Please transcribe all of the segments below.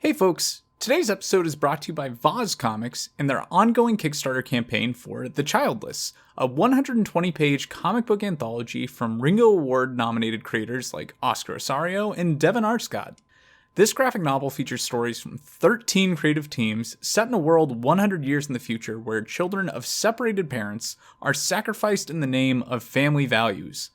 Hey folks, today's episode is brought to you by Voz Comics and their ongoing Kickstarter campaign for The Childless, a 120-page comic book anthology from Ringo Award-nominated creators like Oscar Osorio and Devin Arscott. This graphic novel features stories from 13 creative teams set in a world 100 years in the future where children of separated parents are sacrificed in the name of family values.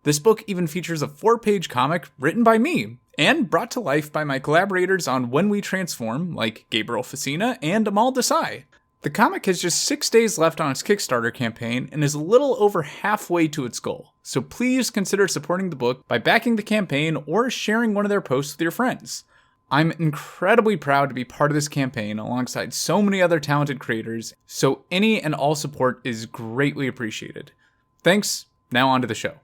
This book even features a 4-page comic written by me, and brought to life by my collaborators on When We Transform, like Gabriel Facina and Amal Desai. The comic has just 6 days left on its Kickstarter campaign and is a little over halfway to its goal, so please consider supporting the book by backing the campaign or sharing one of their posts with your friends. I'm incredibly proud to be part of this campaign alongside so many other talented creators, so any and all support is greatly appreciated. Thanks, now on to the show.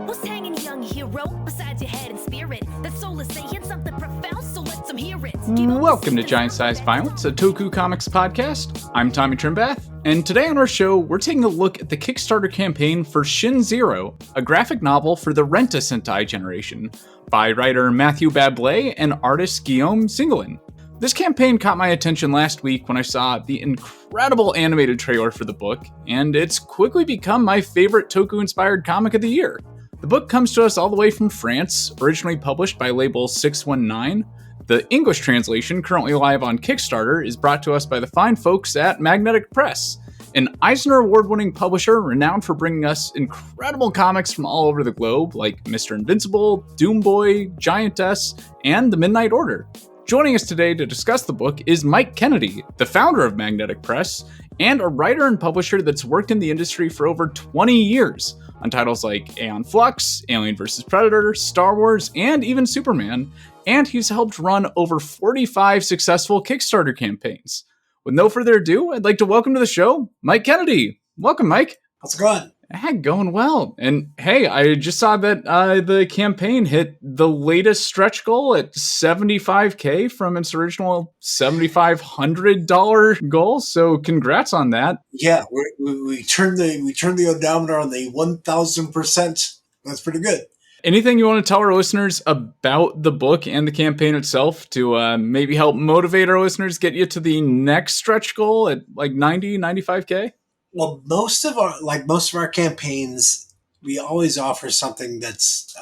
What's hanging, young hero, beside your head and spirit? That soul is saying something profound, so let them hear it. Welcome to Giant Size Violence, a Toku Comics podcast. I'm Tommy Trimbath, and today on our show, we're taking a look at the Kickstarter campaign for Shin-Zero, a graphic novel for the Rent-a-Sentai generation, by writer Matthew Bablé and artist Guillaume Zingelin. This campaign caught my attention last week when I saw the incredible animated trailer for the book, and it's quickly become my favorite Toku-inspired comic of the year. The book comes to us all the way from France, originally published by label 619. The English translation, currently live on Kickstarter, is brought to us by the fine folks at Magnetic Press, an Eisner Award-winning publisher renowned for bringing us incredible comics from all over the globe, like Mr. Invincible, Doom Boy, Giantess, and The Midnight Order. Joining us today to discuss the book is Mike Kennedy, the founder of Magnetic Press, and a writer and publisher that's worked in the industry for over 20 years on titles like Aeon Flux, Alien vs. Predator, Star Wars, and even Superman, and he's helped run over 45 successful Kickstarter campaigns. With no further ado, I'd like to welcome to the show, Mike Kennedy. Welcome, Mike. How's it going? Going well. And hey, I just saw that the campaign hit the latest stretch goal at $75K from its original $7,500 goal. So congrats on that. Yeah, we turned the odometer on the 1,000%. That's pretty good. Anything you want to tell our listeners about the book and the campaign itself to maybe help motivate our listeners, get you to the next stretch goal at like 95K? Well, most of our campaigns, we always offer something that's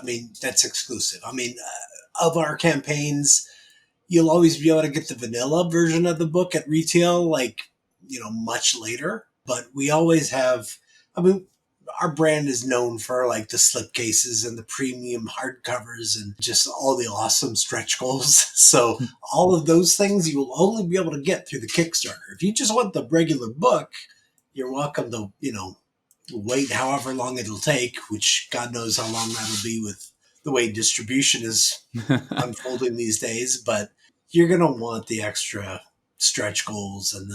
exclusive. Of our campaigns, you'll always be able to get the vanilla version of the book at retail, much later. But we always have, our brand is known for like the slipcases and the premium hardcovers and just all the awesome stretch goals. So all of those things you will only be able to get through the Kickstarter. If you just want the regular book, you're welcome to, wait however long it'll take, which God knows how long that'll be with the way distribution is unfolding these days. But you're going to want the extra stretch goals and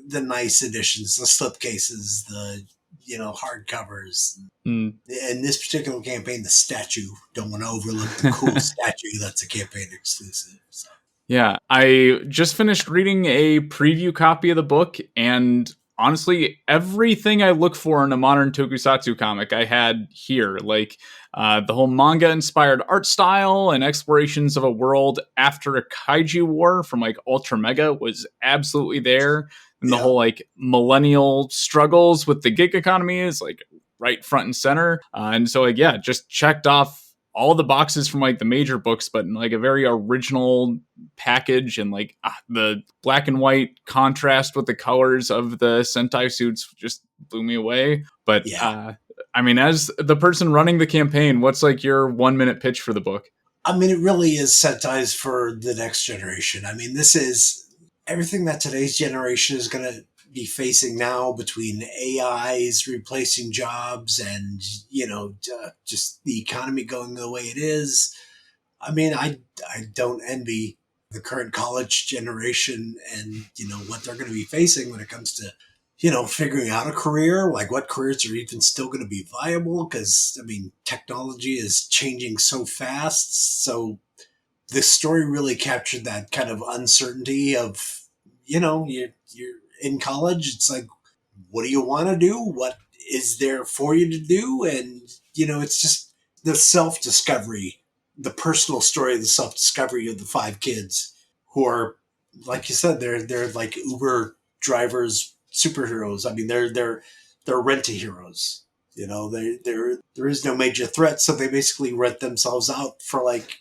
the nice editions, the slipcases, the, hardcovers. In this particular campaign, the statue. Don't want to overlook the cool statue that's a campaign exclusive. So. Yeah, I just finished reading a preview copy of the book, and honestly, everything I look for in a modern tokusatsu comic I had here, like the whole manga-inspired art style and explorations of a world after a kaiju war from like Ultra Mega was absolutely there. And the whole like millennial struggles with the gig economy is like right front and center. And so just checked off all the boxes from like the major books, but in like a very original package, and like the black and white contrast with the colors of the Sentai suits just blew me away. But as the person running the campaign, what's like your 1-minute pitch for the book? It really is Sentai's for the next generation. This is everything that today's generation is going to be facing now, between AIs replacing jobs and, just the economy going the way it is. I don't envy the current college generation and, what they're going to be facing when it comes to, figuring out a career, like what careers are even still going to be viable. Because, technology is changing so fast. So the story really captured that kind of uncertainty of, you're in college, it's like, what do you want to do? What is there for you to do? And, it's just the self discovery, the personal story of the self discovery of the five kids who are, like you said, they're like Uber drivers, superheroes. I mean, they're rent-a-heroes. There is no major threat, so they basically rent themselves out for like,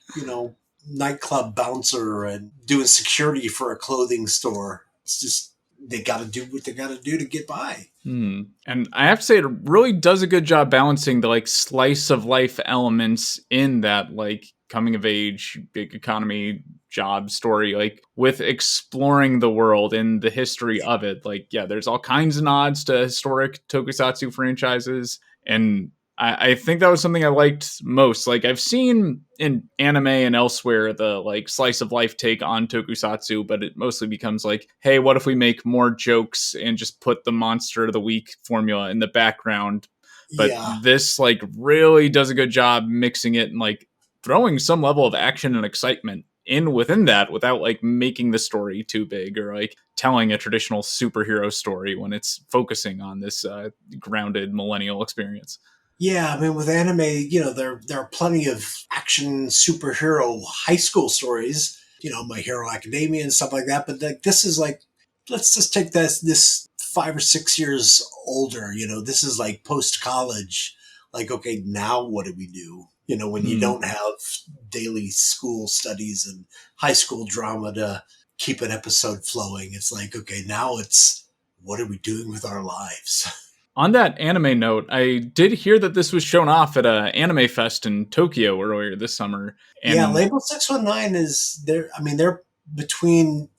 nightclub bouncer and doing security for a clothing store. It's just they got to do what they got to do to get by. And I have to say, it really does a good job balancing the like slice of life elements in that like coming of age, big economy, job story, like with exploring the world and the history of it. Like, yeah, there's all kinds of nods to historic tokusatsu franchises. And I think that was something I liked most. Like I've seen in anime and elsewhere the like slice of life take on tokusatsu, but it mostly becomes like, hey, what if we make more jokes and just put the monster of the week formula in the background? But this like really does a good job mixing it and like throwing some level of action and excitement in within that without like making the story too big or like telling a traditional superhero story when it's focusing on this grounded millennial experience. Yeah, I mean, with anime, there are plenty of action superhero high school stories, My Hero Academia and stuff like that. But like, this is like, let's just take this 5 or 6 years older. This is like post college. Like, okay, now what do we do? When you don't have daily school studies and high school drama to keep an episode flowing. It's like, okay, now it's what are we doing with our lives? On that anime note, I did hear that this was shown off at a anime fest in Tokyo earlier this summer. And yeah, Label 619 is there. I mean, they're between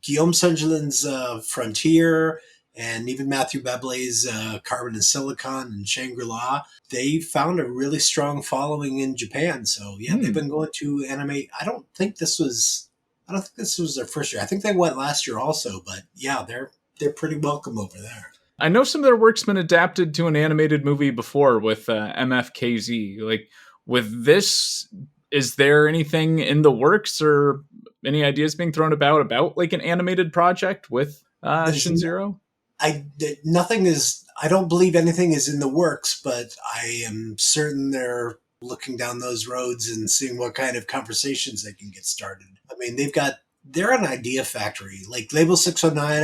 Guillaume Sunderland's Frontier and even Matthew Bablay's Carbon and Silicon and Shangri-La. They found a really strong following in Japan. So yeah, they've been going to anime. I don't think this was their first year. I think they went last year also, but yeah, they're pretty welcome over there. I know some of their work's been adapted to an animated movie before with MFKZ. Like with this, is there anything in the works or any ideas being thrown about like an animated project with Shin-Zero? Nothing is. I don't believe anything is in the works, but I am certain they're looking down those roads and seeing what kind of conversations they can get started. I mean, they're an idea factory, like Label 609.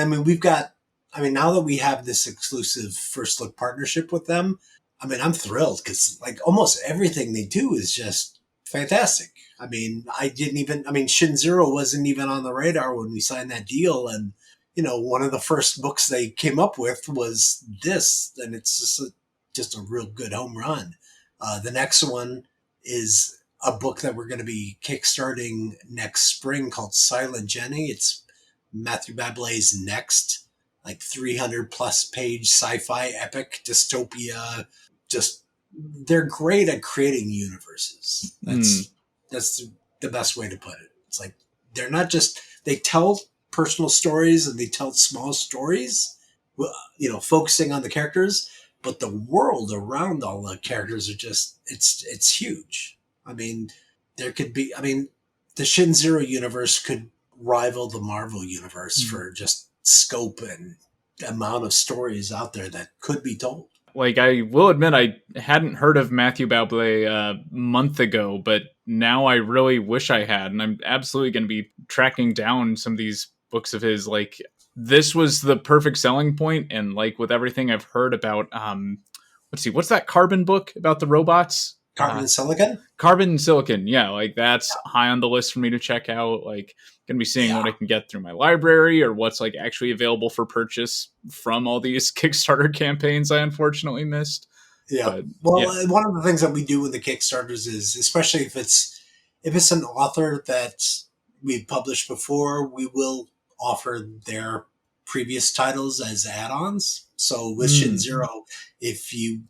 I mean, now that we have this exclusive first look partnership with them, I mean, I'm thrilled because like almost everything they do is just fantastic. I mean, Shin-Zero wasn't even on the radar when we signed that deal. And, one of the first books they came up with was this, and it's just a real good home run. The next one is a book that we're going to be kickstarting next spring called Silent Jenny. It's Matthew Bablay's next like 300 plus page sci-fi epic dystopia. Just they're great at creating universes. That's the best way to put it. It's like they're not just they tell personal stories and they tell small stories, focusing on the characters, but the world around all the characters are just it's huge. I mean, the Shin-Zero universe could rival the Marvel universe for just scope and amount of stories out there that could be told. Like, I will admit I hadn't heard of Matthew Bablé a month ago, but now I really wish I had, and I'm absolutely going to be tracking down some of these books of his. Like, this was the perfect selling point, and like with everything I've heard about, what's that Carbon book about the robots? Carbon and Silicon? Carbon and Silicon, yeah. Like, that's high on the list for me to check out. Like, going to be seeing what I can get through my library or what's like actually available for purchase from all these Kickstarter campaigns I unfortunately missed. Yeah. One of the things that we do with the Kickstarters is, especially if it's an author that we've published before, we will offer their previous titles as add-ons. So with Shin-Zero, if you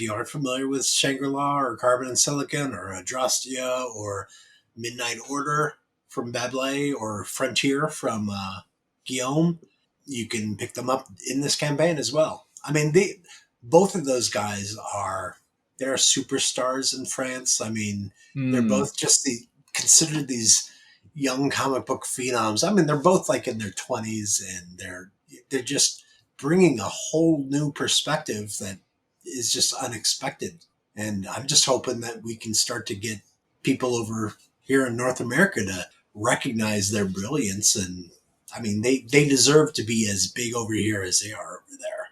aren't familiar with Shangri-La or Carbon and Silicon or Adrastia or Midnight Order from Bablé or Frontier from Guillaume, you can pick them up in this campaign as well. I mean, both of those guys they're superstars in France. I mean, they're both just considered these young comic book phenoms. I mean, they're both like in their 20s and they're they're just bringing a whole new perspective that is just unexpected. And I'm just hoping that we can start to get people over here in North America to recognize their brilliance. And I mean, they deserve to be as big over here as they are over there.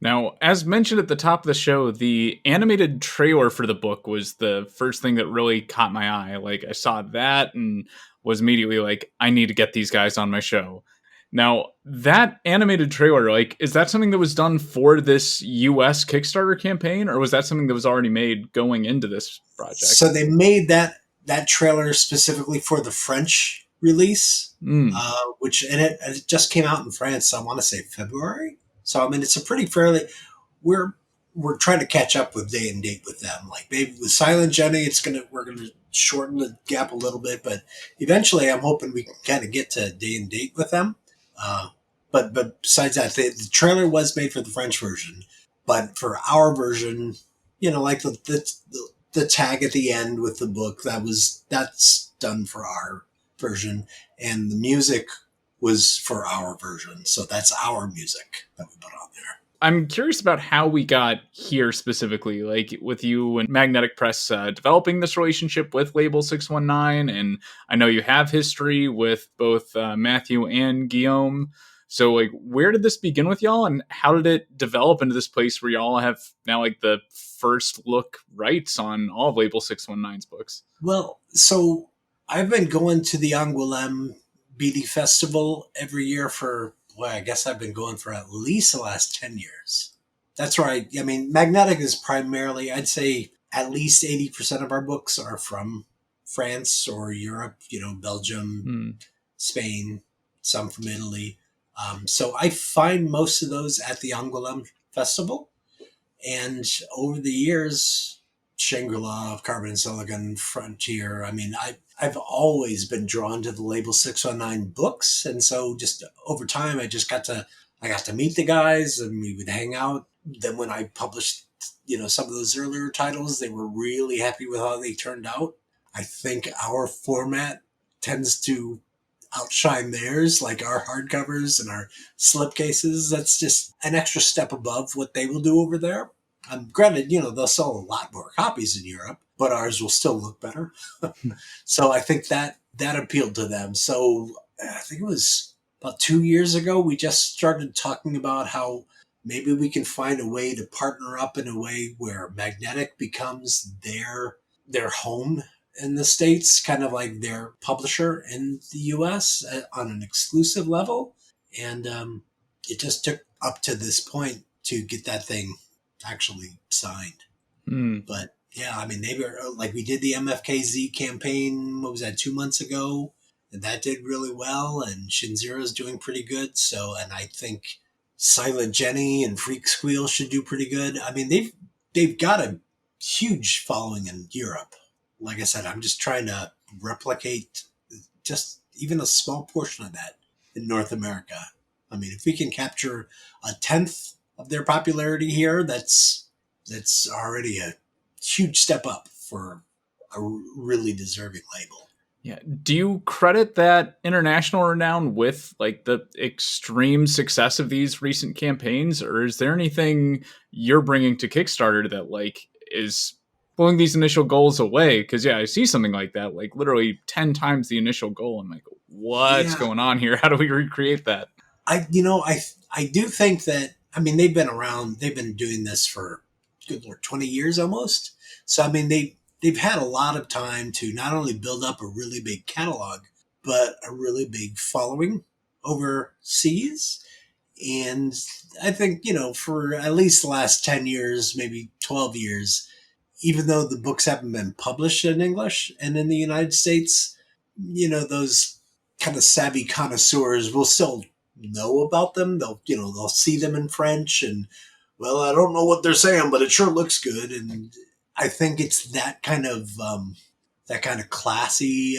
Now, as mentioned at the top of the show, the animated trailer for the book was the first thing that really caught my eye. Like, I saw that and was immediately like, I need to get these guys on my show. Now, that animated trailer, like, is that something that was done for this US Kickstarter campaign, or was that something that was already made going into this project? So they made that trailer specifically for the French release, which and it just came out in France. I want to say February. So I mean, it's a pretty fairly. We're trying to catch up with day and date with them. Like maybe with Silent Jenny, we're gonna shorten the gap a little bit, but eventually, I'm hoping we can kind of get to day and date with them. But besides that, the trailer was made for the French version, but for our version, like the tag at the end with the book, that's done for our version, and the music was for our version. So that's our music that we put on there. I'm curious about how we got here specifically, like with you and Magnetic Press developing this relationship with Label 619. And I know you have history with both Matthew and Guillaume. So like, where did this begin with y'all, and how did it develop into this place where y'all have now like the first look rights on all of Label 619's books? Well, so I've been going to the Angoulême BD Festival every year for, well, I guess I've been going for at least the last 10 years. That's right. I mean, Magnetic is primarily, I'd say at least 80% of our books are from France or Europe, Belgium, Spain, some from Italy. So I find most of those at the Angoulême Festival. And over the years, Shangri-La, Carbon and Silicon, Frontier, I mean, I've always been drawn to the Label 619 books. And so just over time, I got to meet the guys and we would hang out. Then when I published, some of those earlier titles, they were really happy with how they turned out. I think our format tends to outshine theirs, like our hardcovers and our slipcases. That's just an extra step above what they will do over there. Granted, they'll sell a lot more copies in Europe, but ours will still look better. So I think that appealed to them. So I think it was about 2 years ago, we just started talking about how maybe we can find a way to partner up in a way where Magnetic becomes their home in the States, kind of like their publisher in the US on an exclusive level. And it just took up to this point to get that thing actually signed. But yeah, I mean, they were like, we did the MFKZ campaign, what was that, 2 months ago? And that did really well. And Shin-Zero is doing pretty good. So, and I think Silent Jenny and Freak Squeal should do pretty good. I mean, they've got a huge following in Europe. Like I said, I'm just trying to replicate just even a small portion of that in North America. I mean, if we can capture 1/10 of their popularity here, that's already a huge step up for a really deserving label. Yeah. Do you credit that international renown with like the extreme success of these recent campaigns, or is there anything you're bringing to Kickstarter that like is pulling these initial goals away? Because yeah, I see something like that, like literally 10 times the initial goal. I'm like, what's going on here? How do we recreate that? I do think that, I mean, they've been around, they've been doing this for, good Lord, 20 years almost. So, I mean, they've had a lot of time to not only build up a really big catalog, but a really big following overseas. And I think, for at least the last 10 years, maybe 12 years, even though the books haven't been published in English and in the United States, those kind of savvy connoisseurs will still know about them. They'll see them in French and, well, I don't know what they're saying, but it sure looks good. And I think it's that kind of classy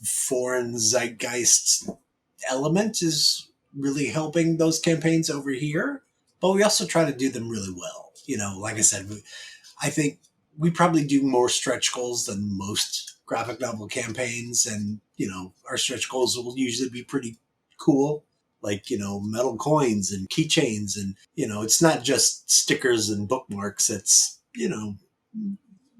foreign zeitgeist element is really helping those campaigns over here. But we also try to do them really well. Like I said, I think we probably do more stretch goals than most graphic novel campaigns. And, our stretch goals will usually be pretty cool. like, metal coins and keychains. And, it's not just stickers and bookmarks. It's,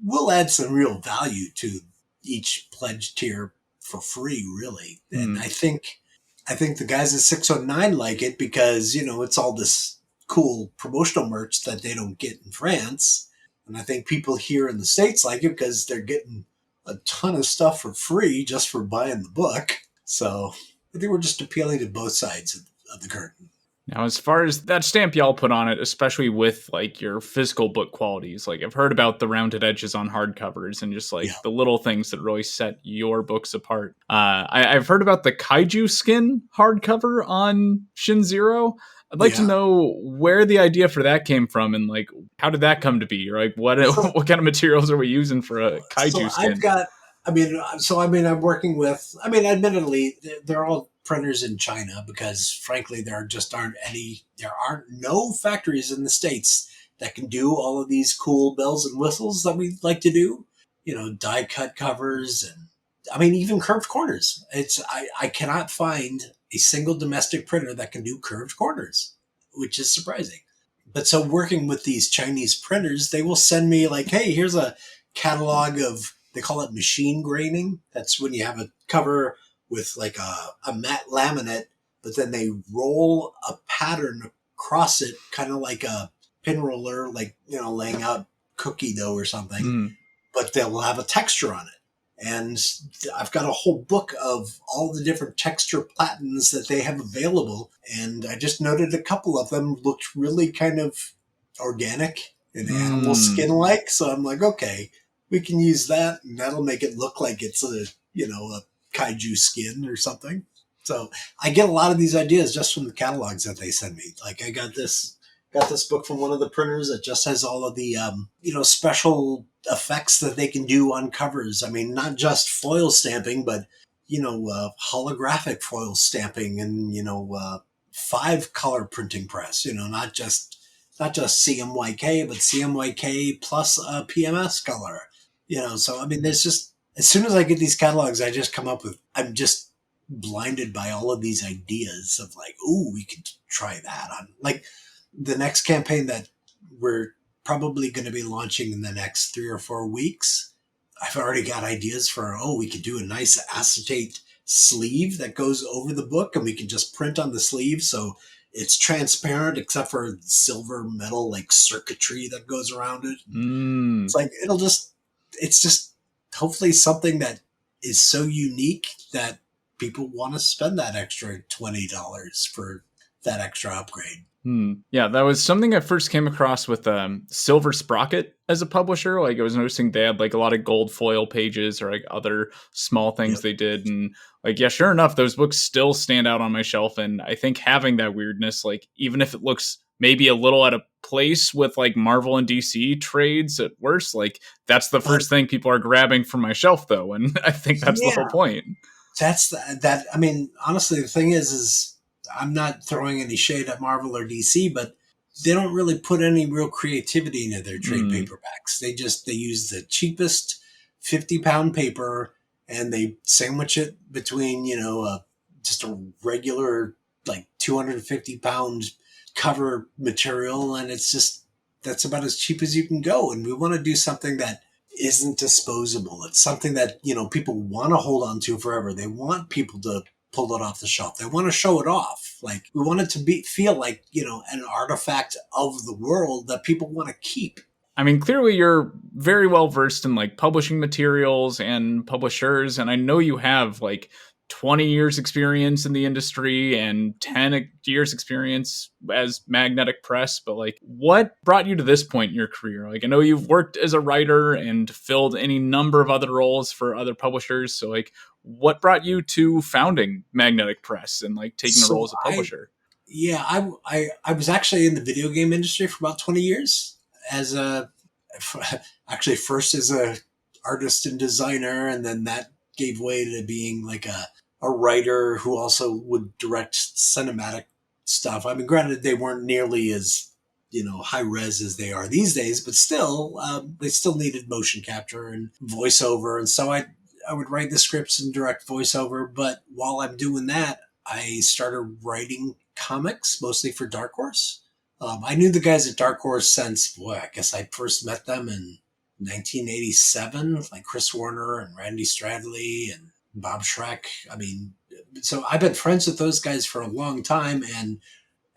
we'll add some real value to each pledge tier for free, really. And I think the guys at 609 like it because, it's all this cool promotional merch that they don't get in France. And I think people here in the States like it because they're getting a ton of stuff for free just for buying the book. So I think we're just appealing to both sides of the curtain. Now, as far as that stamp y'all put on it, especially with like your physical book qualities, like I've heard about the rounded edges on hardcovers and just like the little things that really set your books apart. I've heard about the kaiju skin hardcover on Shin-Zero. I'd like to know where the idea for that came from and like how did that come to be? Or, like what kind of materials are we using for a kaiju skin? I'm working with. Admittedly, they're all printers in China because, frankly, there aren't no factories in the States that can do all of these cool bells and whistles that we like to do. Die cut covers and even curved corners. I cannot find a single domestic printer that can do curved corners, which is surprising. But so working with these Chinese printers, they will send me like, hey, here's a catalog of, they call it machine graining. That's when you have a cover with like a matte laminate, but then they roll a pattern across it, kind of like a pin roller, like, laying out cookie dough or something, but they'll have a texture on it. And I've got a whole book of all the different texture platens that they have available. And I just noted a couple of them looked really kind of organic and animal skin-like. So I'm like, okay, we can use that and that'll make it look like it's a kaiju skin or something. So I get a lot of these ideas just from the catalogs that they send me. Like I got this book from one of the printers that just has all of the, special effects that they can do on covers. Not just foil stamping, but, holographic foil stamping and, 5-color printing press, not just CMYK, but CMYK plus a PMS color, so, there's just, as soon as I get these catalogs, I just come up with, I'm just blinded by all of these ideas of like, ooh, we could try that on. Like the next campaign that we're probably going to be launching in the next 3 or 4 weeks, I've already got ideas for, we could do a nice acetate sleeve that goes over the book and we can just print on the sleeve. So it's transparent except for silver metal, like circuitry that goes around it. It's like, it's just hopefully something that is so unique that people want to spend that extra $20 for that extra upgrade. Yeah, that was something I first came across with Silver Sprocket as a publisher. Like I was noticing they had like a lot of gold foil pages or like other small things they did. And like, yeah, sure enough, those books still stand out on my shelf. And I think having that weirdness, like even if it looks maybe a little out of place with like Marvel and DC trades at worst, like that's the first thing people are grabbing from my shelf though. And I think that's the whole point. Honestly, the thing is I'm not throwing any shade at Marvel or DC, but they don't really put any real creativity into their trade paperbacks. They use the cheapest 50-pound paper and they sandwich it between, just a regular like 250-pound cover material. And that's about as cheap as you can go. And we want to do something that isn't disposable. It's something that, people want to hold on to forever. They want people to pull it off the shelf. They want to show it off. Like we want it to feel like, an artifact of the world that people want to keep. Clearly you're very well versed in like publishing materials and publishers. And I know you have like 20 years experience in the industry and 10 years experience as magnetic press, but like what brought you to this point in your career? Like I know you've worked as a writer and filled any number of other roles for other publishers. So like what brought you to founding Magnetic Press and like taking a role as a publisher? I was actually in the video game industry for about 20 years actually first as a artist and designer. And then that gave way to being like a writer who also would direct cinematic stuff. Granted, they weren't nearly as, high res as they are these days, but still, they still needed motion capture and voiceover. And so I would write the scripts and direct voiceover. But while I'm doing that, I started writing comics, mostly for Dark Horse. I knew the guys at Dark Horse since, boy, I guess I first met them in 1987, like Chris Warner and Randy Stradley and Bob Schreck. I mean, so I've been friends with those guys for a long time. And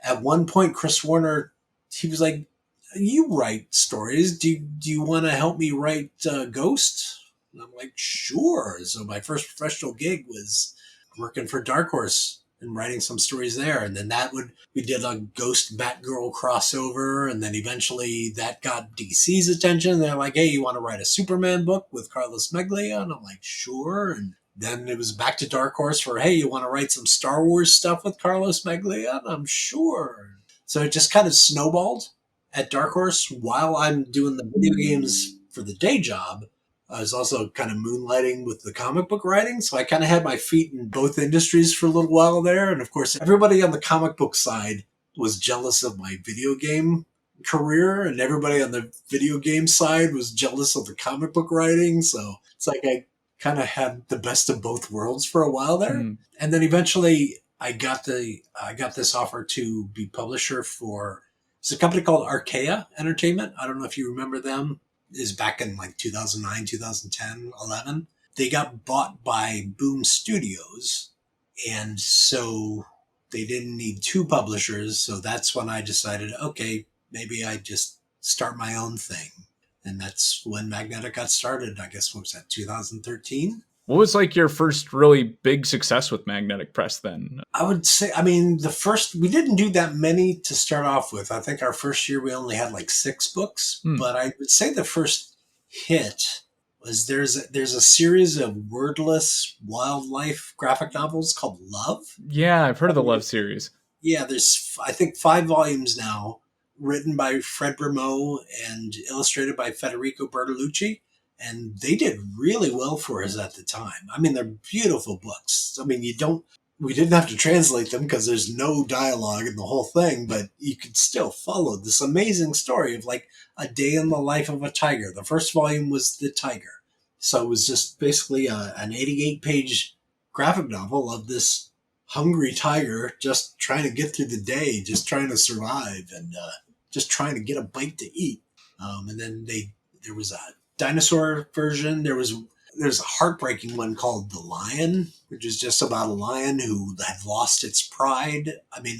at one point, Chris Warner, he was like, "You write stories. Do you want to help me write Ghost?" And I'm like, "Sure." So my first professional gig was working for Dark Horse and writing some stories there. And then we did a Ghost Batgirl crossover. And then eventually that got DC's attention. They're like, "Hey, you want to write a Superman book with Carlos Meglia?" And I'm like, "Sure." And then it was back to Dark Horse for, "Hey, you want to write some Star Wars stuff with Carlos Meglia?" And I'm sure. So it just kind of snowballed at Dark Horse while I'm doing the video games for the day job. I was also kind of moonlighting with the comic book writing. So I kind of had my feet in both industries for a little while there. And of course, everybody on the comic book side was jealous of my video game career. And everybody on the video game side was jealous of the comic book writing. So it's like I kind of had the best of both worlds for a while there. And then eventually I got this offer to be publisher for, it's a company called Archaea Entertainment. I don't know if you remember them. Is back in like 2009, 2010, 11. They got bought by Boom Studios. And so they didn't need two publishers. So that's when I decided, okay, maybe I just start my own thing. And that's when Magnetic got started. I guess, what was that, 2013? What was like your first really big success with Magnetic Press then? I would say, I mean, we didn't do that many to start off with. I think our first year we only had like 6 books, but I would say the first hit was there's a series of wordless wildlife graphic novels called Love. Yeah, I've heard of the Love series. Yeah, there's, I think, 5 volumes now, written by Fred Bermeau and illustrated by Federico Bertolucci. And they did really well for us at the time. I mean, they're beautiful books. I mean, we didn't have to translate them because there's no dialogue in the whole thing, but you could still follow this amazing story of like a day in the life of a tiger. The first volume was The Tiger. So it was just basically an 88-page graphic novel of this hungry tiger just trying to get through the day, just trying to survive and just trying to get a bite to eat. And then there was a dinosaur version. There's a heartbreaking one called The Lion, which is just about a lion who had lost its pride. I mean,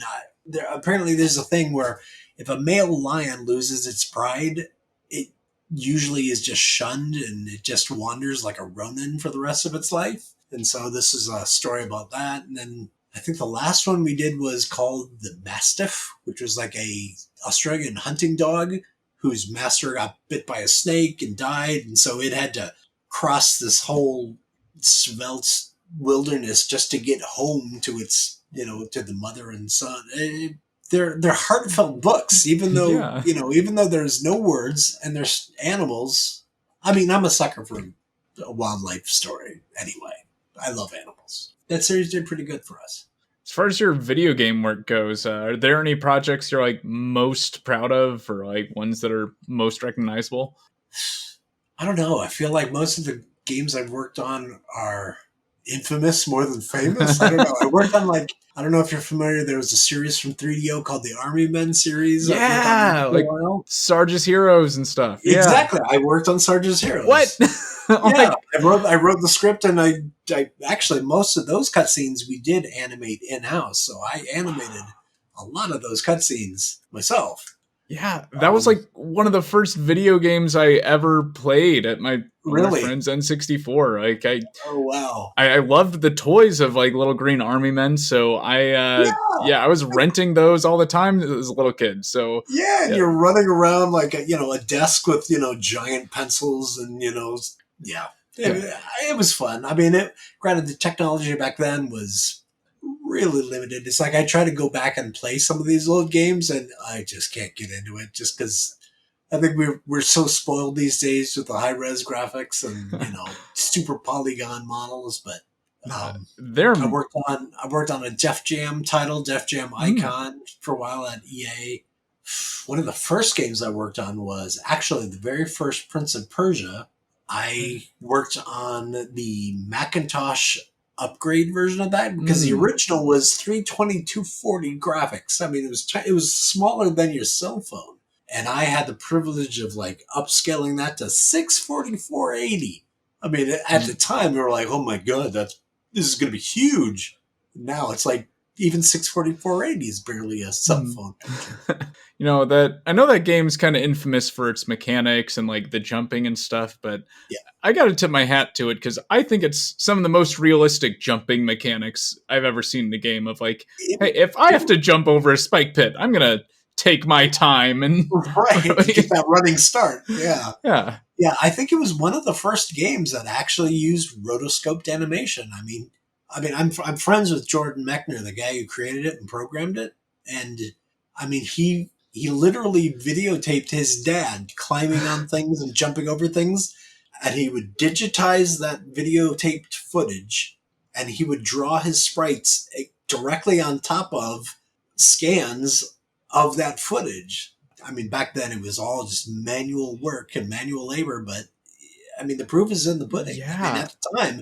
apparently there's a thing where if a male lion loses its pride, it usually is just shunned and it just wanders like a Ronin for the rest of its life. And so this is a story about that. And then I think the last one we did was called The Mastiff, which was like a Australian hunting dog whose master got bit by a snake and died. And so it had to cross this whole svelte wilderness just to get home to its, to the mother and son. They're heartfelt books, even though, even though there's no words and there's animals. I mean, I'm a sucker for a wildlife story anyway. I love animals. That series did pretty good for us. As far as your video game work goes, are there any projects you're like most proud of or like ones that are most recognizable? I don't know. I feel like most of the games I've worked on are infamous more than famous. I don't know. I worked on I don't know if you're familiar, there was a series from 3DO called the Army Men series. Yeah, like Sarge's Heroes and stuff. Yeah. Exactly. I worked on Sarge's Heroes. What? Yeah, I wrote the script and I actually, most of those cutscenes we did animate in-house. So I animated a lot of those cutscenes myself. Yeah, that was like one of the first video games I ever played at my friend's N64. Like oh wow, I loved the toys of like little green army men. So I was renting those all the time as a little kid. So yeah, and you're running around like a desk with giant pencils and it was fun. I mean, granted the technology back then was really limited. It's like I try to go back and play some of these old games and I just can't get into it just because I think we're so spoiled these days with the high res graphics and super polygon models. But I worked on a Def Jam title, Def Jam Icon for a while at EA. One of the first games I worked on was actually the very first Prince of Persia. I worked on the Macintosh upgrade version of that because the original was 320 240 graphics. I mean, it was smaller than your cell phone, and I had the privilege of like upscaling that to 640 480. I mean, at the time we were like, "Oh my god, this is going to be huge." Now it's like even 640 480 is barely a cell phone picture. You know, that I know that game's kind of infamous for its mechanics and like the jumping and stuff, but Yeah. I got to tip my hat to it because I think it's some of the most realistic jumping mechanics I've ever seen in a game. Of like, hey, if I have to jump over a spike pit, I'm gonna take my time and right get that running start. Yeah, yeah. yeah. I think it was one of the first games that actually used rotoscoped animation. I'm friends with Jordan Mechner, the guy who created it and programmed it, and I mean he literally videotaped his dad climbing on things and jumping over things, and he would digitize that videotaped footage, and he would draw his sprites directly on top of scans of that footage. I mean, back then it was all just manual work and manual labor, but I mean, the proof is in the pudding. Yeah. I mean, at the time,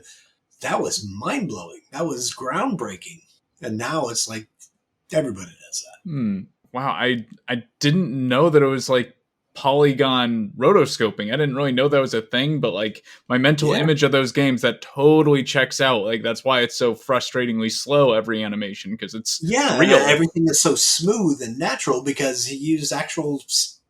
that was mind blowing. That was groundbreaking. And now it's like everybody does that. Wow, I didn't know that it was like polygon rotoscoping. I didn't really know that was a thing, but like my mental image of those games, that totally checks out. Like that's why it's so frustratingly slow every animation, because it's real. Everything is so smooth and natural because he used actual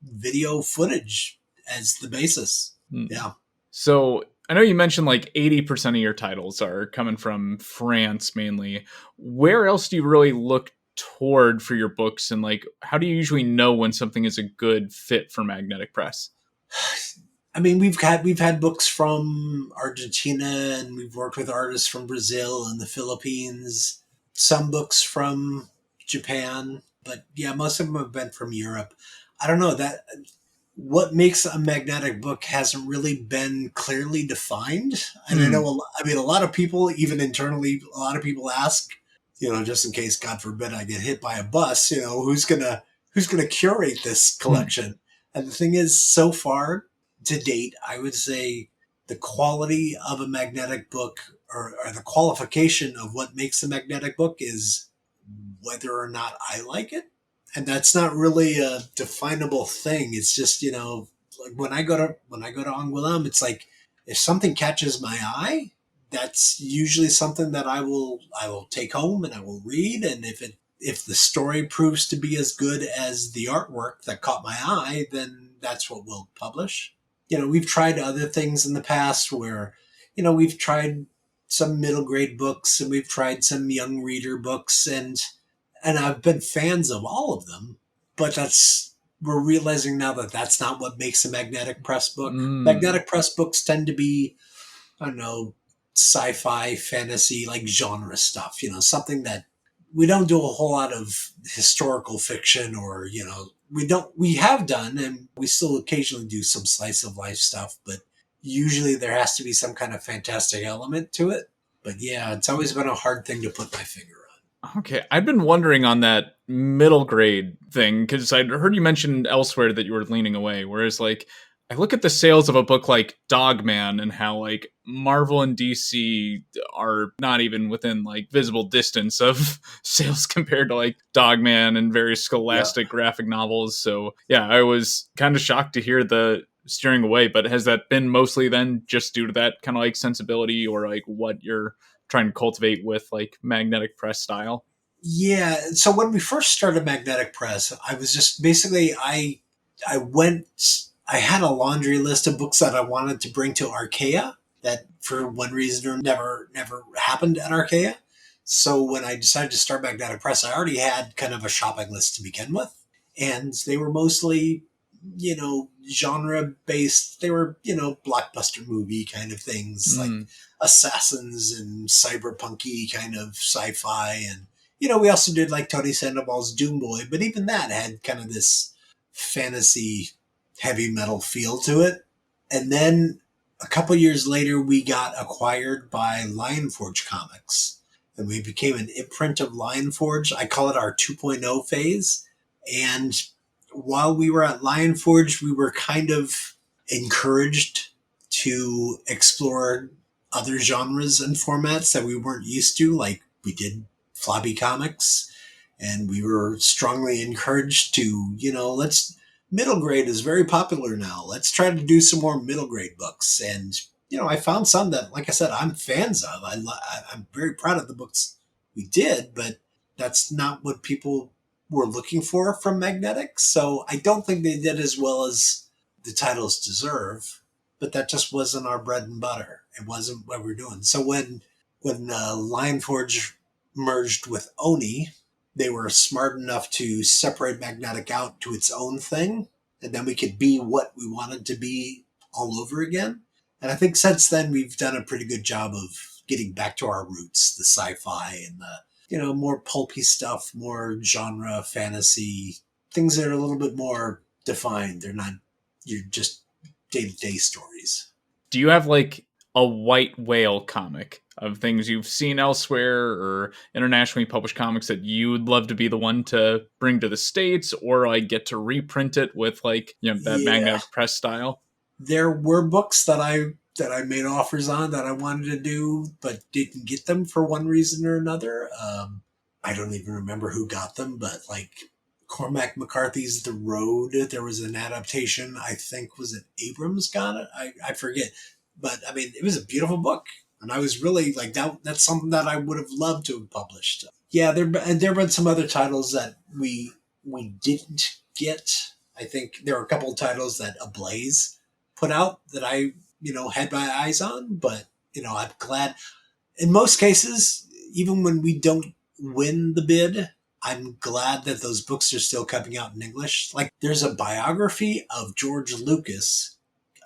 video footage as the basis. Yeah. So I know you mentioned like 80% of your titles are coming from France mainly. Where else do you really look toward for your books, and like how do you usually know when something is a good fit for Magnetic Press? I mean, we've had books from Argentina, and we've worked with artists from Brazil and the Philippines. Some books from Japan, but yeah, most of them have been from Europe. I don't know that what makes a magnetic book hasn't really been clearly defined. And I know, a lot of people, even internally, a lot of people ask, just in case, God forbid, I get hit by a bus, who's gonna curate this collection? And the thing is, so far to date, I would say the quality of a magnetic book, or the qualification of what makes a magnetic book, is whether or not I like it. And that's not really a definable thing. It's just, like when I go to Angoulême, it's like if something catches my eye, that's usually something that I will take home and I will read. And if the story proves to be as good as the artwork that caught my eye, then that's what we'll publish. We've tried other things in the past where, we've tried some middle grade books, and we've tried some young reader books, and I've been fans of all of them, but we're realizing now that that's not what makes a magnetic press book. Magnetic press books tend to be, I don't know, sci-fi, fantasy, like genre stuff, something that we don't do a whole lot of historical fiction, or, we have done, and we still occasionally do some slice of life stuff, but usually there has to be some kind of fantastic element to it. But yeah, it's always been a hard thing to put my finger on. Okay, I've been wondering on that middle grade thing, because I'd heard you mention elsewhere that you were leaning away, whereas like I look at the sales of a book like Dogman and how like Marvel and DC are not even within like visible distance of sales compared to like Dogman and various scholastic graphic novels. So yeah, I was kind of shocked to hear the steering away, but has that been mostly then just due to that kind of like sensibility, or like what you're trying to cultivate with like magnetic press style? Yeah. So when we first started Magnetic Press, I was just basically, I had a laundry list of books that I wanted to bring to Archaea that for one reason or never happened at Archaea. So when I decided to start Magnetic Press, I already had kind of a shopping list to begin with. And they were mostly, genre based. They were, blockbuster movie kind of things, like assassins and cyberpunky kind of sci-fi. And, we also did like Tony Sandoval's Doom Boy, but even that had kind of this fantasy heavy metal feel to it. And then a couple years later, we got acquired by Lionforge Comics, and we became an imprint of Lionforge. I call it our 2.0 phase. And while we were at Lionforge, we were kind of encouraged to explore other genres and formats that we weren't used to. Like we did floppy comics, and we were strongly encouraged to, let's middle grade is very popular now. Let's try to do some more middle grade books. And, I found some that, like I said, I'm fans of. I'm very proud of the books we did, but that's not what people were looking for from Magnetic. So I don't think they did as well as the titles deserve, but that just wasn't our bread and butter. It wasn't what we were doing. So when Lionforge merged with Oni, they were smart enough to separate Magnetic out to its own thing, and then we could be what we wanted to be all over again. And I think since then we've done a pretty good job of getting back to our roots, the sci-fi and the, more pulpy stuff, more genre, fantasy, things that are a little bit more defined. They're not your just day-to-day stories. Do you have like a white whale comic of things you've seen elsewhere or internationally published comics that you'd love to be the one to bring to the States, or like get to reprint it with like, that Magnetic Press style? There were books that I made offers on that I wanted to do, but didn't get them for one reason or another. I don't even remember who got them, but like Cormac McCarthy's The Road, there was an adaptation. I think, was it Abrams got it? I forget. But I mean, it was a beautiful book. And I was really like, that's something that I would have loved to have published. Yeah, there have been some other titles that we didn't get. I think there were a couple of titles that Ablaze put out that I, had my eyes on. But, I'm glad. In most cases, even when we don't win the bid, I'm glad that those books are still coming out in English. Like, there's a biography of George Lucas.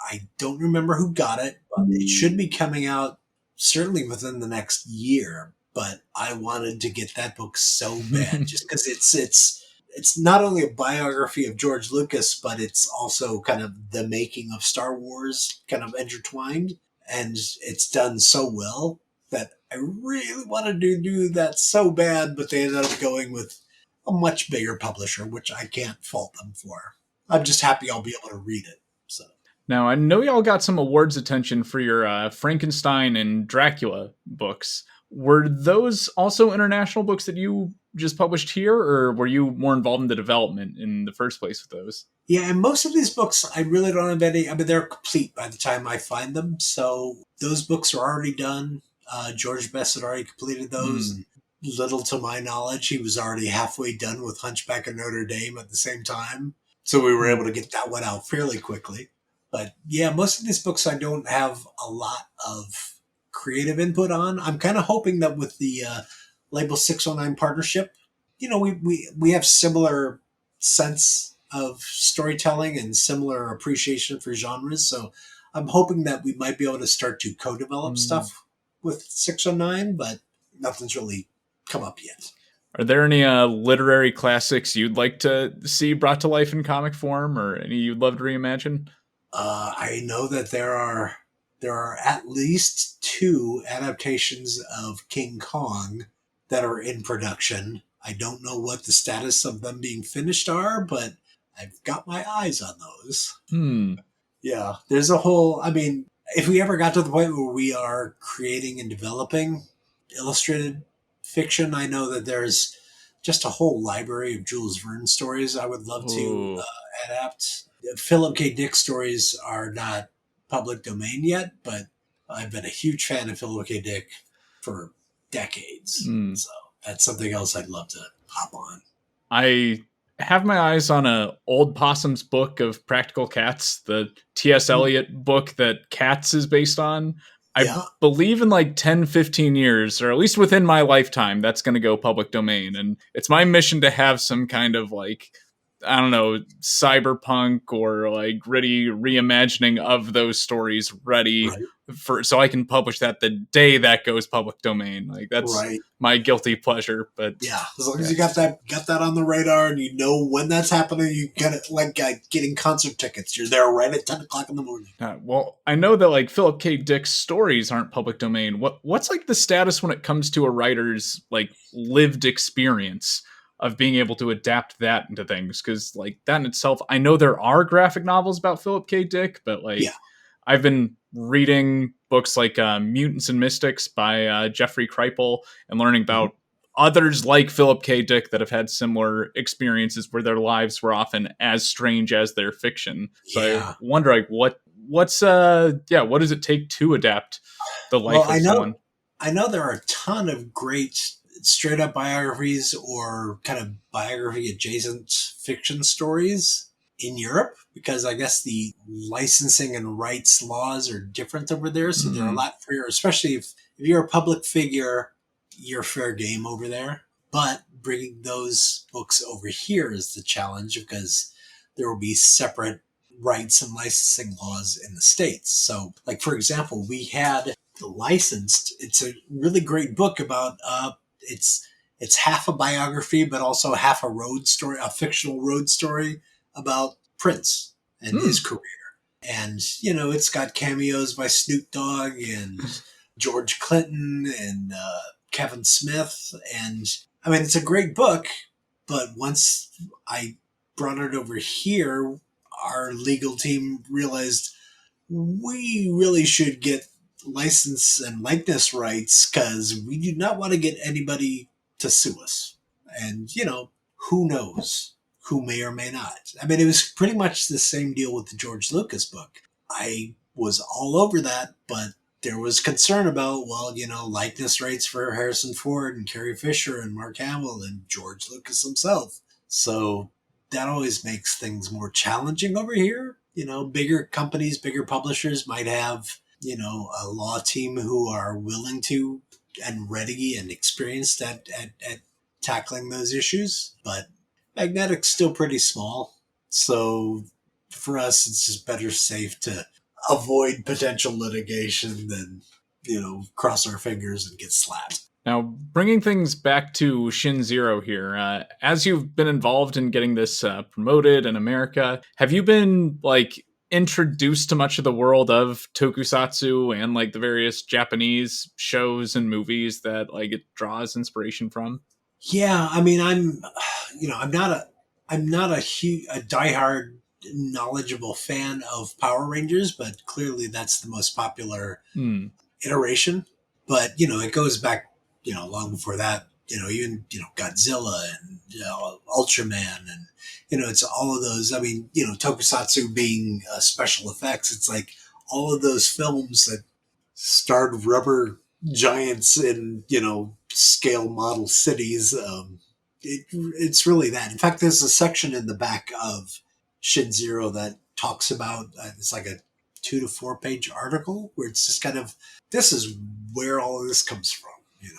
I don't remember who got it, but it should be coming out certainly within the next year. But I wanted to get that book so bad, just because it's not only a biography of George Lucas, but it's also kind of the making of Star Wars kind of intertwined. And it's done so well that I really wanted to do that so bad, but they ended up going with a much bigger publisher, which I can't fault them for. I'm just happy I'll be able to read it. So. Now, I know y'all got some awards attention for your Frankenstein and Dracula books. Were those also international books that you just published here, or were you more involved in the development in the first place with those? Yeah, and most of these books, I really don't have any. I mean, they're complete by the time I find them. So those books are already done. George Best had already completed those. And little to my knowledge, he was already halfway done with Hunchback of Notre Dame at the same time. So we were able to get that one out fairly quickly. But yeah, most of these books I don't have a lot of creative input on. I'm kind of hoping that with the Label 609 partnership, we have similar sense of storytelling and similar appreciation for genres. So I'm hoping that we might be able to start to co-develop stuff with 609, but nothing's really come up yet. Are there any literary classics you'd like to see brought to life in comic form, or any you'd love to reimagine? I know that there are at least 2 adaptations of King Kong that are in production. I don't know what the status of them being finished are, but I've got my eyes on those. Yeah, there's a whole, I mean, if we ever got to the point where we are creating and developing illustrated fiction, I know that there's just a whole library of Jules Verne stories I would love to adapt. Philip K. Dick stories are not public domain yet, but I've been a huge fan of Philip K. Dick for decades. So that's something else I'd love to hop on. I have my eyes on a Old Possum's book of Practical Cats, the T.S. Eliot book that Cats is based on. I believe in like 10, 15 years, or at least within my lifetime, that's going to go public domain. And it's my mission to have some kind of like, I don't know, cyberpunk or like gritty reimagining of those stories ready for, so I can publish that the day that goes public domain. Like that's my guilty pleasure. But yeah, as long as you got that on the radar and you know when that's happening, you get it like getting concert tickets. You're there right at 10 o'clock in the morning. Well, I know that like Philip K. Dick's stories aren't public domain. What's like the status when it comes to a writer's like lived experience of being able to adapt that into things? Because like that in itself, I know there are graphic novels about Philip K. Dick, but like I've been reading books like Mutants and Mystics by Jeffrey Kripal and learning about others like Philip K. Dick that have had similar experiences where their lives were often as strange as their fiction. So I wonder, like, what does it take to adapt the life of someone? I know there are a ton of great straight up biographies or kind of biography adjacent fiction stories in Europe, because I guess the licensing and rights laws are different over there. So they're a lot freer, especially if you're a public figure, you're fair game over there. But bringing those books over here is the challenge, because there will be separate rights and licensing laws in the States. So, like, for example, we had the licensed, it's a really great book about, it's half a biography, but also half a road story, a fictional road story about Prince and his career. And, you know, it's got cameos by Snoop Dogg and George Clinton and Kevin Smith. And I mean, it's a great book, but once I brought it over here, our legal team realized we really should get license and likeness rights, because we do not want to get anybody to sue us. And, you know, who knows who may or may not. I mean, it was pretty much the same deal with the George Lucas book. I was all over that, but there was concern about, well, you know, likeness rights for Harrison Ford and Carrie Fisher and Mark Hamill and George Lucas himself. So that always makes things more challenging over here. You know, bigger companies, bigger publishers might have, you know, a law team who are willing to and ready and experienced at tackling those issues. But Magnetic's still pretty small. So for us, it's just better safe to avoid potential litigation than, you know, cross our fingers and get slapped. Now, bringing things back to Shin-Zero here, as you've been involved in getting this promoted in America, have you been, like, introduced to much of the world of tokusatsu and, like, the various Japanese shows and movies that, like, it draws inspiration from? Yeah, I mean, I'm not a diehard knowledgeable fan of Power Rangers, but clearly that's the most popular iteration. But, you know, it goes back, you know, long before that, you know, even, you know, Godzilla and, you know, Ultraman, and, you know, it's all of those. I mean, you know, tokusatsu being special effects, it's like all of those films that starred rubber giants in, you know, scale model cities. It's really that. In fact, there's a section in the back of Shin-Zero that talks about, it's like a 2 to 4 page article where it's just kind of, this is where all of this comes from, you know.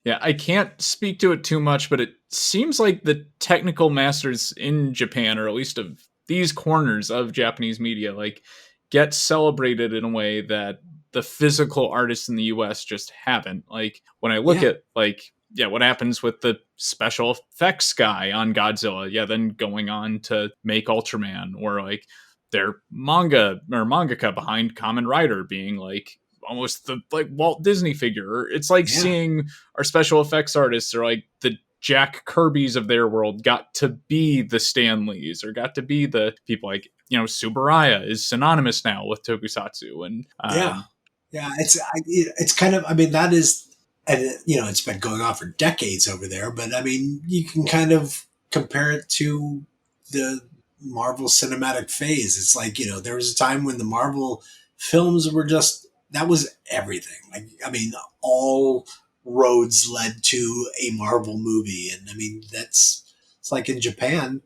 Yeah, I can't speak to it too much, but it seems like the technical masters in Japan, or at least of these corners of Japanese media, like, get celebrated in a way that the physical artists in the US just haven't. Like, when I look at, like, what happens with the special effects guy on Godzilla, then going on to make Ultraman, or, like, their mangaka behind Kamen Rider being, like, almost the, like, Walt Disney figure. It's like seeing our special effects artists, or, like, the Jack Kirbys of their world got to be the Stan Lees, or got to be the people, like, you know, Tsuburaya is synonymous now with tokusatsu. And it's kind of, I mean, that is, and, you know, it's been going on for decades over there, but I mean, you can kind of compare it to the Marvel cinematic phase. It's like, you know, there was a time when the Marvel films were just, that was everything. Like, I mean, all roads led to a Marvel movie. And I mean, it's like in Japan,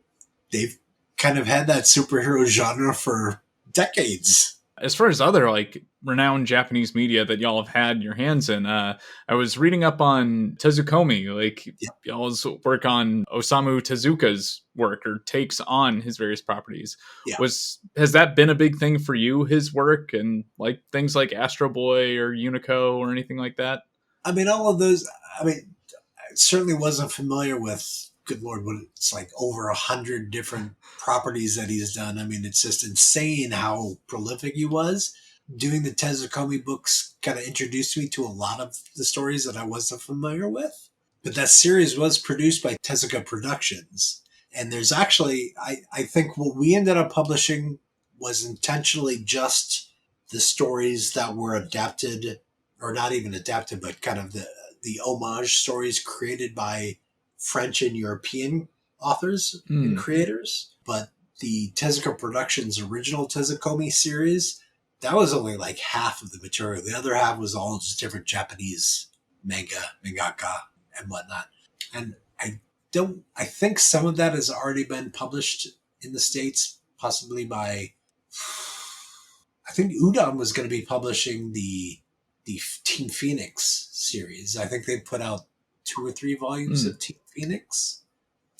they've kind of had that superhero genre for decades. As far as other, like, renowned Japanese media that y'all have had your hands in, I was reading up on Tezukomi, like, y'all's work on Osamu Tezuka's work, or takes on his various properties. Has that been a big thing for you, his work, and, like, things like Astro Boy or Unico or anything like that? I mean, all of those, I mean, I certainly wasn't familiar with, good Lord, what it's like over 100 different properties that he's done. I mean, it's just insane how prolific he was. Doing the Tezukomi books kind of introduced me to a lot of the stories that I wasn't familiar with. But that series was produced by Tezuka Productions. And there's actually, I think what we ended up publishing was intentionally just the stories that were adapted, or not even adapted, but kind of the homage stories created by French and European authors and creators. But the Tezuka Productions original Tezukomi series, that was only like half of the material. The other half was all just different Japanese mangaka, and whatnot. And I think some of that has already been published in the States, possibly by, I think Udon was going to be publishing the Team Phoenix series. I think they put out 2 or 3 volumes of Team Phoenix.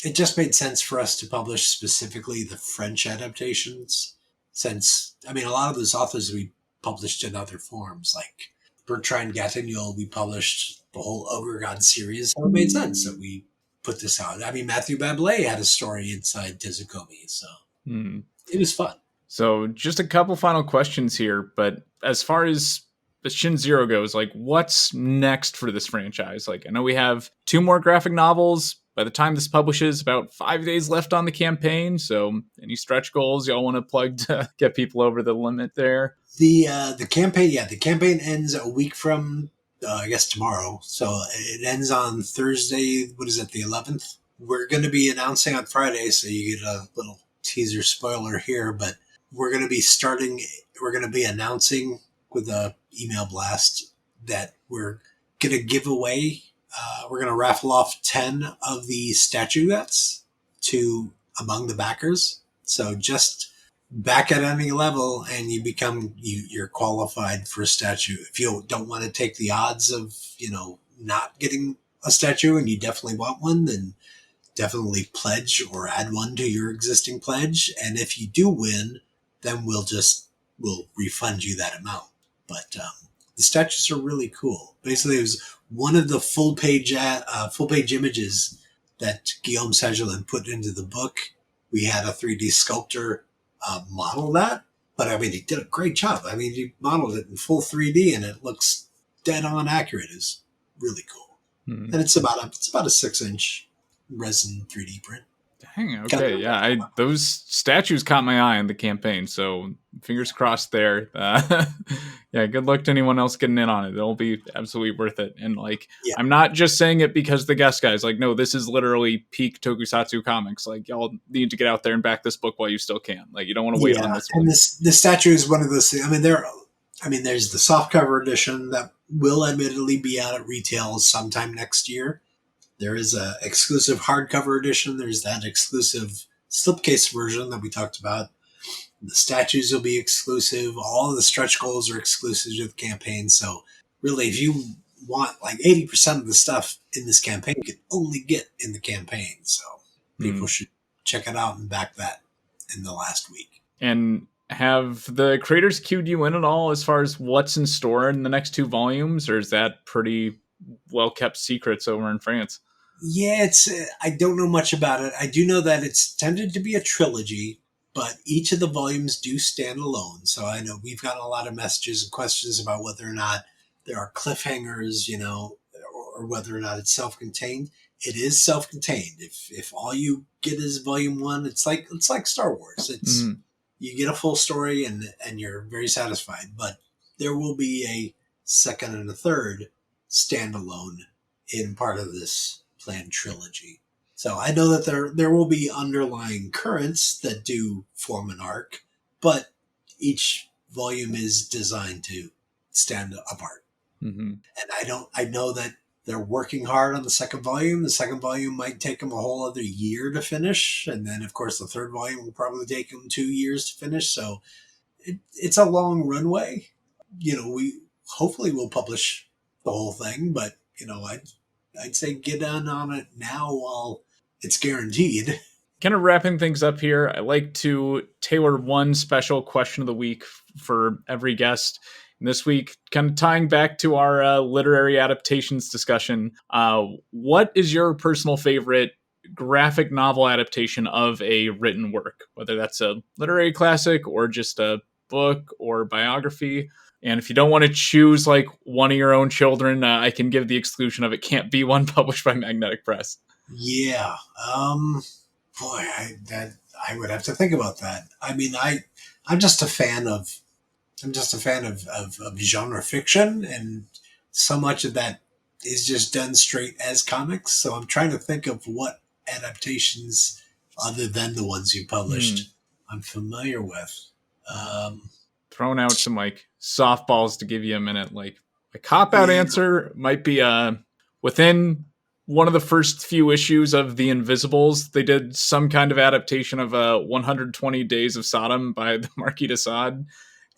It just made sense for us to publish specifically the French adaptations, since, I mean, a lot of those authors we published in other forms, like Bertrand Gatignol, we published the whole Ogre God series, so it made sense that we put this out. I mean, Matthew Bablé had a story inside Tezukomi, so it was fun. So just a couple final questions here, but as far as the Shin-Zero goes, like, what's next for this franchise? Like, I know we have 2 more graphic novels. By the time this publishes, about 5 days left on the campaign. So any stretch goals y'all want to plug to get people over the limit there? The campaign ends a week from, I guess, tomorrow. So it ends on Thursday, what is it, the 11th? We're going to be announcing on Friday, so you get a little teaser spoiler here, but we're going to be announcing with a email blast that we're going to give away, we're going to raffle off 10 of the statuettes to among the backers. So just back at any level and you're qualified for a statue. If you don't want to take the odds of, not getting a statue and you definitely want one, then definitely pledge or add one to your existing pledge. And if you do win, then we'll refund you that amount. But the statues are really cool. Basically, it was one of the full page images that Guillaume Sagelin put into the book. We had a 3D sculptor model that, but I mean, he did a great job. I mean, he modeled it in full 3D, and it looks dead on accurate. It's really cool, and it's about a 6-inch resin 3D print. Dang, okay, yeah, those statues caught my eye in the campaign, so fingers crossed there. Yeah, good luck to anyone else getting in on it. It'll be absolutely worth it. And I'm not just saying it because the guest guys, no, this is literally peak Tokusatsu comics. Y'all need to get out there and back this book while you still can. You don't want to wait on this one. And the statue is one of those things. I mean, there's the softcover edition that will admittedly be out at retail sometime next year. There is a exclusive hardcover edition. There's that exclusive slipcase version that we talked about. The statues will be exclusive. All of the stretch goals are exclusive to the campaign. So really, if you want 80% of the stuff in this campaign, you can only get in the campaign. So people should check it out and back that in the last week. And have the creators cued you in at all as far as what's in store in the next 2 volumes? Or is that pretty well-kept secrets over in France? Yeah, I don't know much about it. I do know that it's tended to be a trilogy, but each of the volumes do stand alone. So I know we've gotten a lot of messages and questions about whether or not there are cliffhangers, or whether or not it's self-contained. It is self-contained. If all you get is volume 1, it's like Star Wars. It's you get a full story and you're very satisfied. But there will be a second and a third standalone in part of this planned trilogy. So I know that there will be underlying currents that do form an arc, but each volume is designed to stand apart. And I know that they're working hard on the second volume. The second volume might take them a whole other year to finish. And then, of course, the third volume will probably take them 2 years to finish. So it's a long runway. We hopefully will publish the whole thing, but, I'd say get on it now while it's guaranteed. Kind of wrapping things up here, I like to tailor one special question of the week for every guest. And this week, kind of tying back to our literary adaptations discussion, what is your personal favorite graphic novel adaptation of a written work? Whether that's a literary classic or just a book or biography. And if you don't want to choose one of your own children, I can give the exclusion of it can't be one published by Magnetic Press. Yeah. I would have to think about that. I mean, I'm just a fan of I'm just a fan of genre fiction, and so much of that is just done straight as comics. So I'm trying to think of what adaptations, other than the ones you Hmm. published, I'm familiar with. Um, Throwing out some like softballs to give you a minute. Like a cop out yeah, answer might be within one of the first few issues of The Invisibles, they did some kind of adaptation of 120 Days of Sodom by the Marquis de Sade.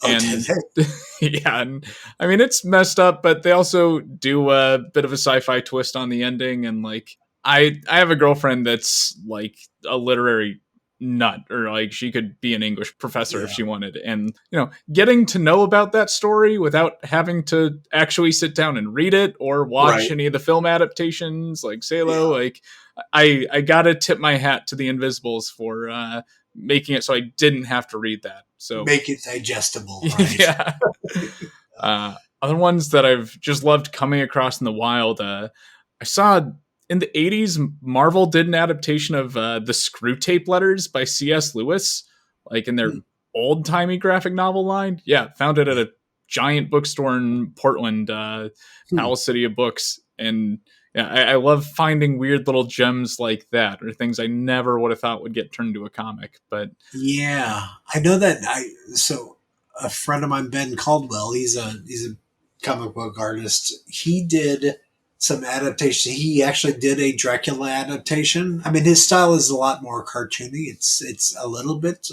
oh, did And they? yeah, and I mean it's messed up, but they also do a bit of a sci-fi twist on the ending. And like I have a girlfriend that's like a literary nut, or like she could be an English professor if Yeah, she wanted. And getting to know about that story without having to actually sit down and read it or watch right. any of the film adaptations like Yeah, Salo, like I gotta tip my hat to the Invisibles for making it so I didn't have to read that. So make it digestible, right? yeah. Other ones that I've just loved coming across in the wild. I saw in the 80s, Marvel did an adaptation of the Screw Tape Letters by C.S. Lewis, like in their Hmm. old timey graphic novel line. Yeah, found it at a giant bookstore in Portland, Hmm. Palace City of Books. And yeah, I love finding weird little gems like that, or things I never would have thought would get turned into a comic. But Yeah, I know that. So a friend of mine, Ben Caldwell, he's a comic book artist. He did some adaptation. He actually did a Dracula adaptation. I mean, his style is a lot more cartoony. It's a little bit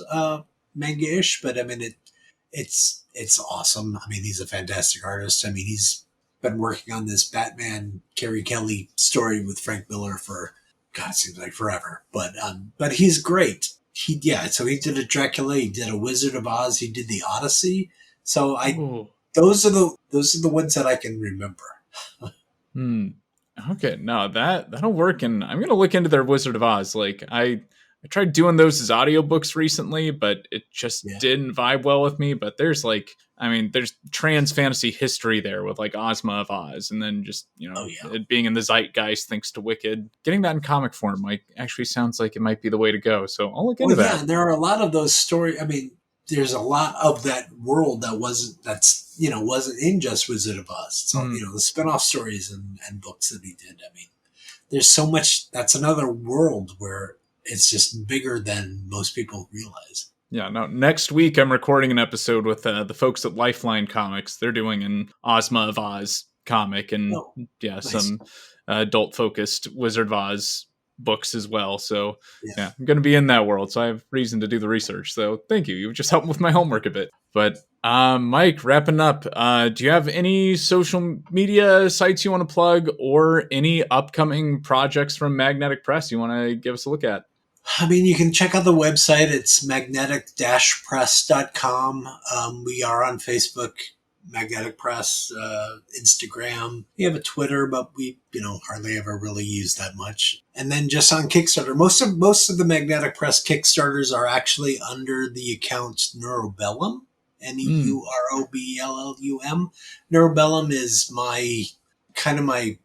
manga-ish, but I mean it's awesome. I mean, he's a fantastic artist. I mean, he's been working on this Batman Carrie Kelly story with Frank Miller for God, it seems like forever. But he's great. So he did a Dracula, he did a Wizard of Oz, he did the Odyssey. So I oh, those are the ones that I can remember. hmm. Okay, no, that'll work, and I'm gonna look into their Wizard of Oz. Like I tried doing those as audiobooks recently, but it just Yeah. didn't vibe well with me. But there's like, I mean, there's trans fantasy history there with like Ozma of Oz, and then just Oh yeah. it being in the zeitgeist thanks to Wicked. Getting that in comic form like actually sounds like it might be the way to go. So I'll look into Well, yeah, that. and there are a lot of those stories. I mean, there's a lot of that world wasn't in just Wizard of Oz. So Hmm. the spin-off stories and books that he did. I mean, there's so much. That's another world where it's just bigger than most people realize. Yeah, no, next week I'm recording an episode with the folks at Lifeline Comics. They're doing an Ozma of Oz comic and, Oh, yeah, nice. some adult focused Wizard of Oz books as well. So, Yeah. yeah, I'm going to be in that world. So I have reason to do the research. So thank you. You've just helped with my homework a bit. But Mike, wrapping up, do you have any social media sites you want to plug or any upcoming projects from Magnetic Press you want to give us a look at? I mean, you can check out the website. It's magnetic-press.com. We are on Facebook, Magnetic Press, Instagram. We have a Twitter, but we, hardly ever really use that much. And then just on Kickstarter, most of the Magnetic Press Kickstarters are actually under the account Neurobellum, Mm, Neurobellum. Neurobellum is my kind of my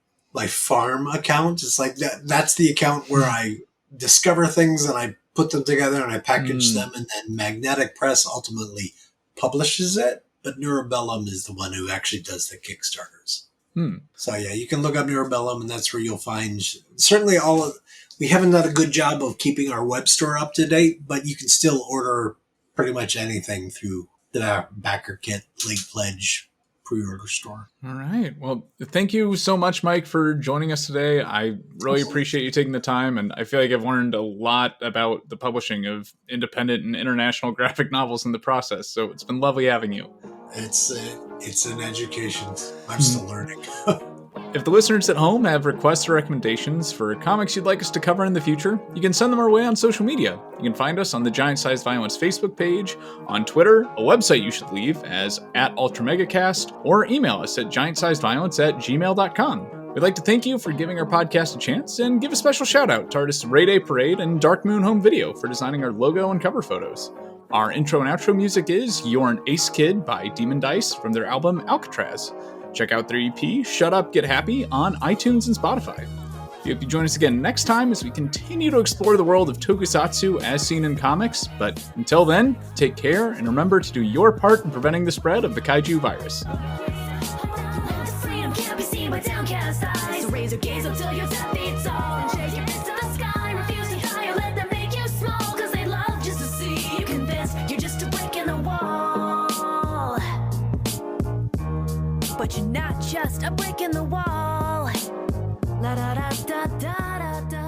farm account. It's like that's the account where I discover things and I put them together and I package mm, them, and then Magnetic Press ultimately publishes it. But Neurobellum is the one who actually does the Kickstarters. mm. So yeah, you can look up Neurobellum, and that's where you'll find certainly all of. We haven't done a good job of keeping our web store up to date, but you can still order pretty much anything through the Backer Kit, Late Pledge, pre-order store. All right. Well, thank you so much, Mike, for joining us today. I really Absolutely. appreciate you taking the time, and I feel like I've learned a lot about the publishing of independent and international graphic novels in the process. So it's been lovely having you. It's an education. I'm still learning. If the listeners at home have requests or recommendations for comics you'd like us to cover in the future, you can send them our way on social media. You can find us on the Giant Sized Violence Facebook page, on Twitter, a website you should leave as @UltraMegaCast, or email us at giantsizedviolence@gmail.com. We'd like to thank you for giving our podcast a chance and give a special shout out to artists Ray Day Parade and Dark Moon Home Video for designing our logo and cover photos. Our intro and outro music is You're an Ace Kid by Demon Dice from their album Alcatraz. Check out their EP, Shut Up, Get Happy, on iTunes and Spotify. We hope you join us again next time as we continue to explore the world of tokusatsu as seen in comics. But until then, take care and remember to do your part in preventing the spread of the kaiju virus. Freedom can't be seen by downcast eyes. So raise your gaze up till your 10 feet tall and shake your fist to the sky. Refuse to die or let them make you small, cause they love just to see you convinced you're just a brick in the wall. But you're not just a brick in the wall. La da da da da da da.